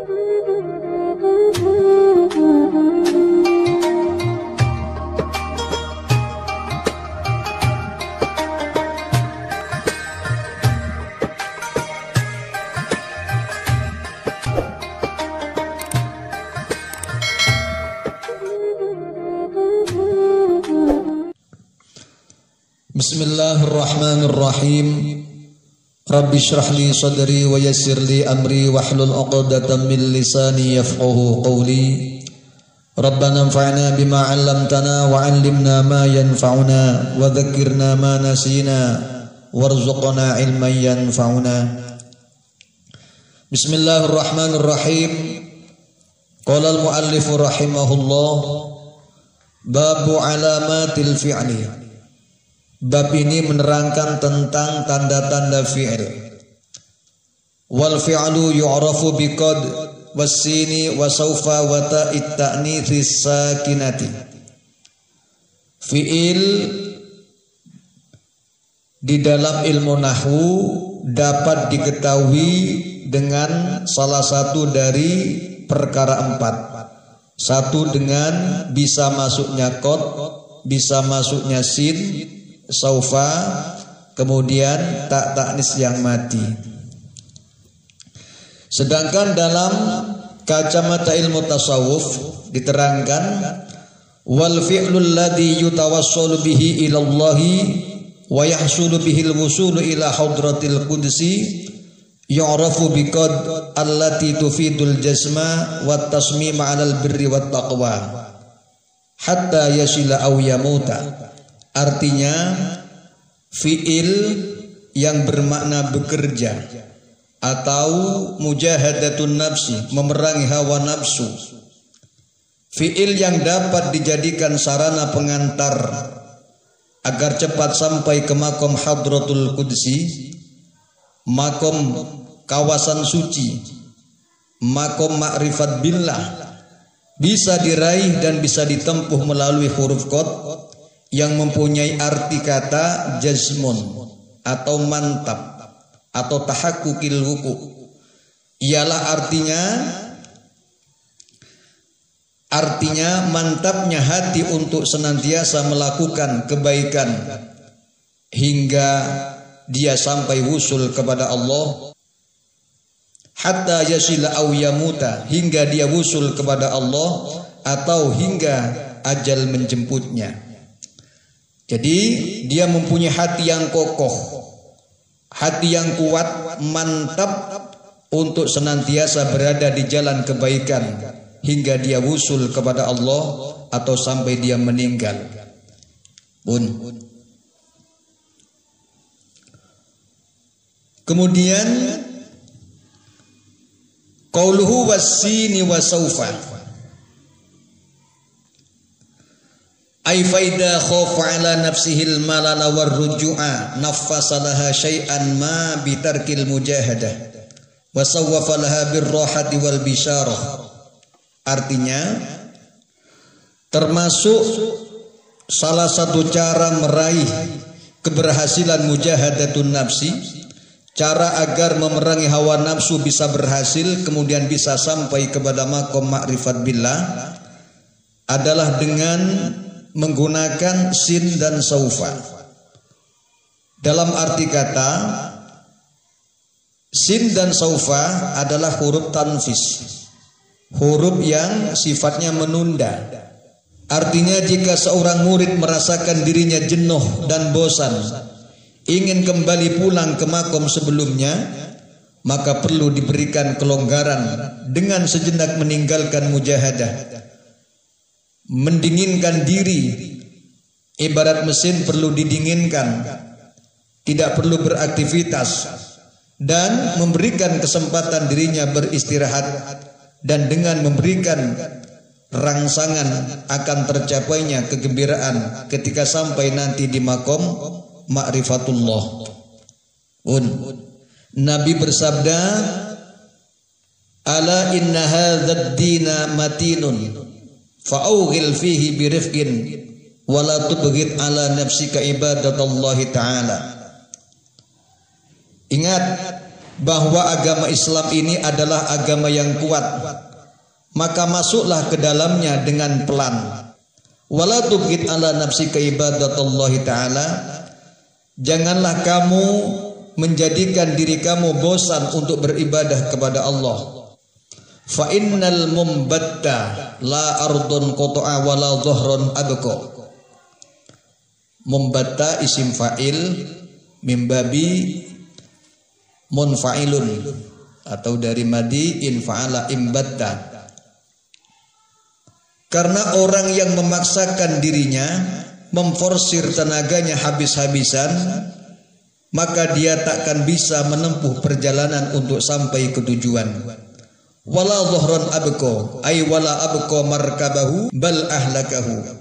Bismillahirrahmanirrahim. Rabbi shrah li sadri wa yassir li amri wahlul 'uqdatam min lisani yafqahu qawli. Rabbana anfa'na bima 'allamtana wa 'allimna ma yanfa'una wa dhakkirna ma nasina warzuqna 'ilman yanfa'una. Bismillahirrahmanirrahim. Qala al-muallif rahimahullah, babu alamatil fi'li. Bab ini menerangkan tentang tanda-tanda fi'il. Wal fi'lu yu'rafu biqad was-sini wa sawfa wa ta'it ta'nitsis sakinati. Fi'il di dalam ilmu nahwu dapat diketahui dengan salah satu dari perkara empat. Satu dengan bisa masuknya qad, bisa masuknya sin, saufa, kemudian tak taknis yang mati. Sedangkan dalam kacamata ilmu tasawuf diterangkan wal fi'lul ladzi yutawassalu bihi ila Allah wa yahsulu bihi al-wusulu ila hadratil qudsi yu'rafu biqad allati tufidul jazma wat tasmima 'alal birri wat taqwa hatta yasila aw yamuta. Artinya fi'il yang bermakna bekerja atau mujahadatun nafsi, memerangi hawa nafsu. Fi'il yang dapat dijadikan sarana pengantar agar cepat sampai ke makom hadratul qudsi, makom kawasan suci, makom ma'rifat billah, bisa diraih dan bisa ditempuh melalui huruf qad yang mempunyai arti kata jazmun atau mantap atau tahakkukil wuku. Ialah artinya mantapnya hati untuk senantiasa melakukan kebaikan hingga dia sampai wusul kepada Allah, hatta yasila aw yamuta, hingga dia wusul kepada Allah atau hingga ajal menjemputnya. Jadi dia mempunyai hati yang kokoh, hati yang kuat, mantap untuk senantiasa berada di jalan kebaikan hingga dia wusul kepada Allah atau sampai dia meninggal pun. Kemudian qauluhu was-sini wa sawfa, ay faida khafa ala nafsihil malala warruju'a nafasa laha syai'an ma bitarkil mujahadah wa sawwafa laha birrahati wal bisyarah. Artinya termasuk salah satu cara meraih keberhasilan mujahadatun nafsi, cara agar memerangi hawa nafsu bisa berhasil kemudian bisa sampai kepada makom ma'rifat billah adalah dengan menggunakan sin dan saufa. Dalam arti kata, sin dan saufa adalah huruf tanfis, huruf yang sifatnya menunda. Artinya jika seorang murid merasakan dirinya jenuh dan bosan, ingin kembali pulang ke makom sebelumnya, maka perlu diberikan kelonggaran dengan sejenak meninggalkan mujahadah, mendinginkan diri. Ibarat mesin perlu didinginkan, tidak perlu beraktivitas, dan memberikan kesempatan dirinya beristirahat, dan dengan memberikan rangsangan akan tercapainya kegembiraan ketika sampai nanti di makom ma'rifatullah. Nabi bersabda, ala inna hadzal dina matinun fa'awghil fihi birifqin wa la tubghid ala nafsika ibadatallahi ta'ala. Ingat, bahwa agama Islam ini adalah agama yang kuat, maka masuklah ke dalamnya dengan pelan. Wala tubghid ala nafsika ibadatallahi ta'ala, janganlah kamu menjadikan diri kamu bosan untuk beribadah kepada Allah. Fa innal mumbatta la ardun qata'a wala dhahran abqa. Mumbatta isim fa'il mimbabi munfa'ilun atau dari madi infa'ala imbatta. Karena orang yang memaksakan dirinya, memforsir tenaganya habis-habisan, maka dia takkan bisa menempuh perjalanan untuk sampai ke tujuan. Wala dhahran abqa, ay wala abqa markabahu bal ahlakahu.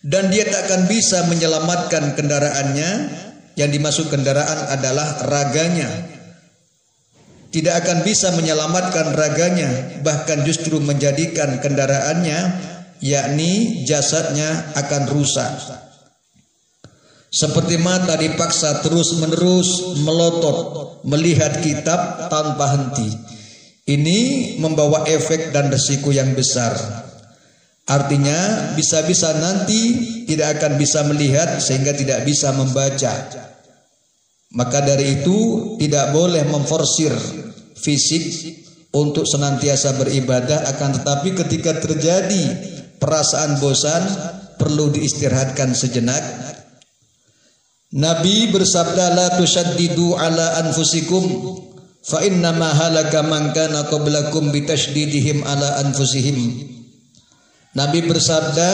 Dan dia takkan bisa menyelamatkan kendaraannya. Yang dimaksud kendaraan adalah raganya. Tidak akan bisa menyelamatkan raganya, bahkan justru menjadikan kendaraannya, yakni jasadnya, akan rusak. Seperti mata dipaksa terus-menerus melotot melihat kitab tanpa henti. Ini membawa efek dan resiko yang besar. Artinya bisa-bisa nanti tidak akan bisa melihat sehingga tidak bisa membaca. Maka dari itu tidak boleh memforsir fisik untuk senantiasa beribadah, akan tetapi ketika terjadi perasaan bosan perlu diistirahatkan sejenak. Nabi bersabda, la tushaddidu ala anfusikum fa innama halaka man kana qablakum bitashdidihim ala anfusihim. Nabi bersabda,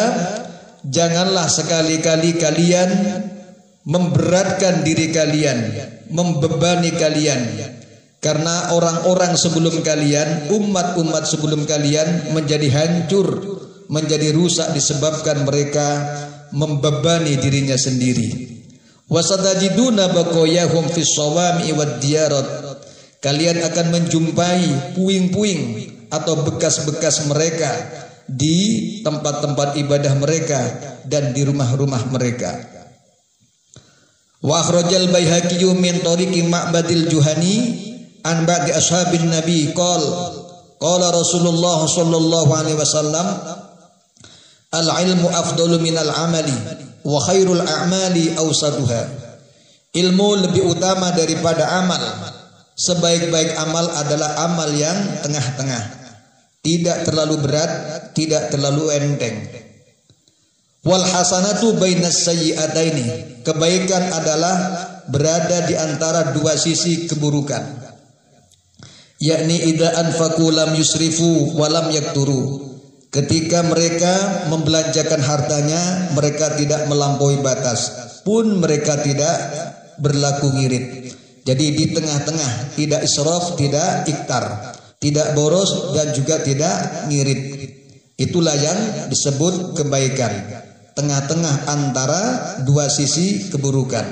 janganlah sekali-kali kalian memberatkan diri kalian, membebani kalian, karena orang-orang sebelum kalian, umat-umat sebelum kalian menjadi hancur, menjadi rusak disebabkan mereka membebani dirinya sendiri. Wasatajiduna baqayahum fis sawami wad diyarat. Kalian akan menjumpai puing-puing atau bekas-bekas mereka di tempat-tempat ibadah mereka dan di rumah-rumah mereka. Wa akhrajal Baihaqi min tariqi Ma'badil Juhani an ba'di ashabin Nabi qala Rasulullah sallallahu alaihi wasallam al-ilmu afdalu minal amali wa khairul a'mali awsatuha. Ilmu lebih utama daripada amal. Sebaik-baik amal adalah amal yang tengah-tengah, tidak terlalu berat, tidak terlalu enteng. Wal hasanatu bainas sayyi'ataini. Kebaikan adalah berada di antara dua sisi keburukan. Yakni idza anfaqu lam yusrifu wa lam yakturu. Ketika mereka membelanjakan hartanya, mereka tidak melampaui batas, pun mereka tidak berlaku ngirit. Jadi di tengah-tengah, tidak israf, tidak iktar, tidak boros dan juga tidak ngirit. Itulah yang disebut kebaikan. Tengah-tengah antara dua sisi keburukan.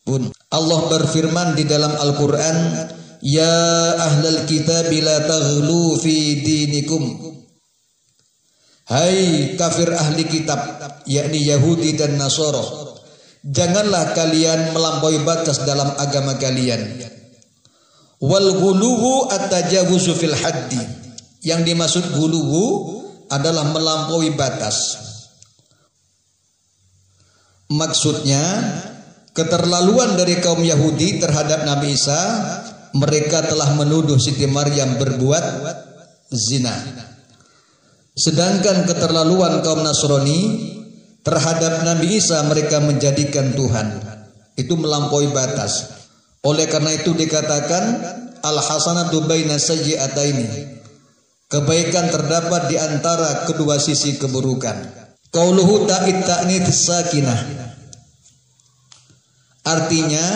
Pun Allah berfirman di dalam Al-Qur'an, ya ahlal kitab la taghlu fi dinikum. Hai kafir ahli kitab, yakni Yahudi dan Nasara, janganlah kalian melampaui batas dalam agama kalian. Wal ghuluwu at-tajawuzu fil haddi. Yang dimaksud ghuluwu adalah melampaui batas. Maksudnya keterlaluan dari kaum Yahudi terhadap Nabi Isa. Mereka telah menuduh Siti Maryam berbuat zina. Sedangkan keterlaluan kaum Nasrani terhadap Nabi Isa, mereka menjadikan Tuhan. Itu melampaui batas. Oleh karena itu dikatakan al-hasanatu baina sayyi'ataini. Kebaikan terdapat di antara kedua sisi keburukan. Qauluhu ta'id ta'nits sakinah. Artinya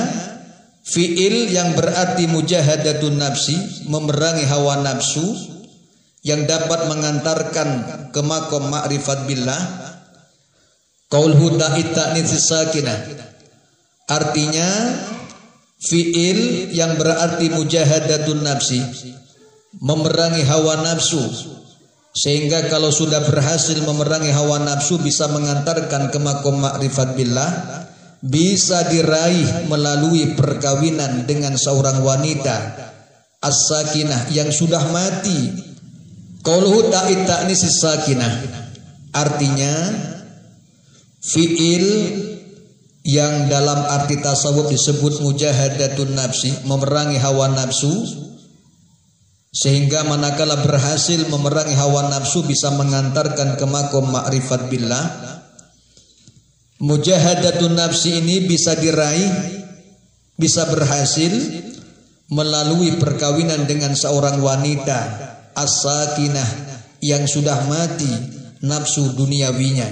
fiil yang berarti mujahadatun nafsi, memerangi hawa nafsu, yang dapat mengantarkan ke maqam ma'rifat billah. Qauluhu ta'id ta'nits sakinah. Artinya fiil yang berarti mujahadatun nafsi, memerangi hawa nafsu, sehingga kalau sudah berhasil memerangi hawa nafsu bisa mengantarkan ke maqam ma'rifat billah, bisa diraih melalui perkawinan dengan seorang wanita as-sakinah yang sudah mati. Qauluhu ta'id ta'nis as-sakinah artinya fiil yang dalam arti tasawuf disebut mujahadatun nafsi, memerangi hawa nafsu, sehingga manakala berhasil memerangi hawa nafsu bisa mengantarkan ke makom ma'rifat billah. Mujahadatun nafsi ini bisa diraih, bisa berhasil melalui perkawinan dengan seorang wanita as-sakinah yang sudah mati nafsu duniawinya,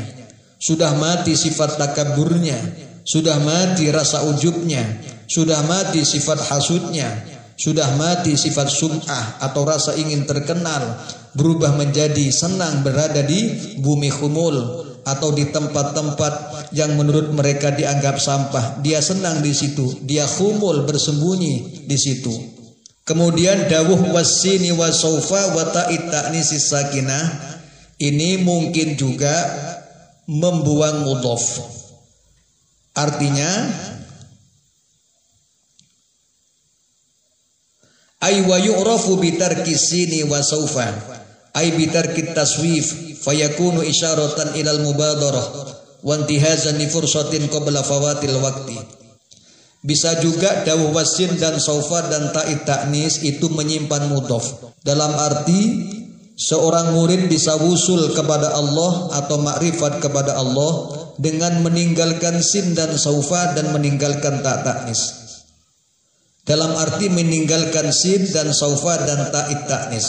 sudah mati sifat takabburnya, sudah mati rasa ujubnya, sudah mati sifat hasudnya, sudah mati sifat sum'ah atau rasa ingin terkenal, berubah menjadi senang berada di bumi khumul atau di tempat-tempat yang menurut mereka dianggap sampah. Dia senang di situ, dia khumul bersembunyi di situ. Kemudian dawuh wasini wasaufa wa ta'id ta'nisis sakinah ini mungkin juga membuang mudhof. Artinya ay wa yu'rafu bi tarki sini wa saufa ay bi tarki taswif fayakunu isyaratan ilal mubadarah wa intihazan li fursatin qabla fawatil waqti. Bisa juga dawuh wasin dan saufa dan ta'id ta'nis itu menyimpan mudhof, dalam arti seorang murid bisa wusul kepada Allah atau makrifat kepada Allah dengan meninggalkan sin dan saufa dan meninggalkan ta' ta'nis. Dalam arti meninggalkan sin dan saufa dan ta'id ta'nis.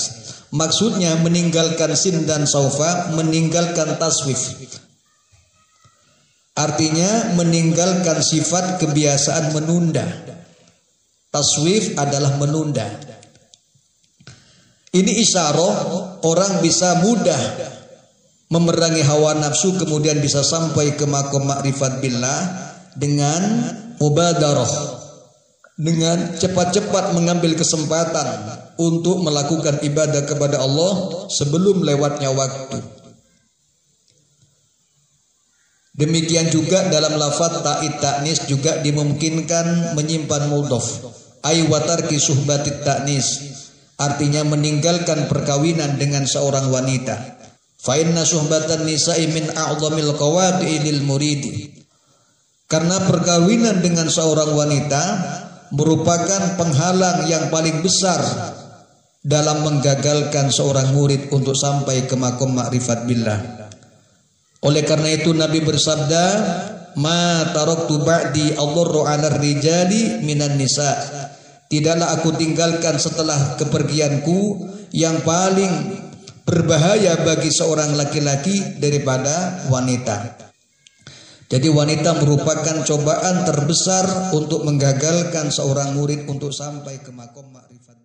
Maksudnya meninggalkan sin dan saufa, meninggalkan taswif. Artinya meninggalkan sifat kebiasaan menunda. Taswif adalah menunda. Ini isyarah orang bisa mudah memerangi hawa nafsu kemudian bisa sampai ke makom makrifat billah dengan mubadarah, dengan cepat-cepat mengambil kesempatan untuk melakukan ibadah kepada Allah sebelum lewatnya waktu. Demikian juga dalam lafaz ta'id ta'nis juga dimungkinkan menyimpan mudhof, ay wa tarki suhbatit ta'nis, artinya meninggalkan perkawinan dengan seorang wanita. Fa inna suhbatan nisa'i min a'dhamil qawadi'i lil muridi. Karena perkawinan dengan seorang wanita merupakan penghalang yang paling besar dalam menggagalkan seorang murid untuk sampai ke makom makrifat billah. Oleh karena itu Nabi bersabda, "Ma taraktu ba'di adurru 'ala rijali minan nisa." Tidaklah aku tinggalkan setelah kepergianku yang paling berbahaya bagi seorang laki-laki daripada wanita. Jadi wanita merupakan cobaan terbesar untuk menggagalkan seorang murid untuk sampai ke makom makrifat.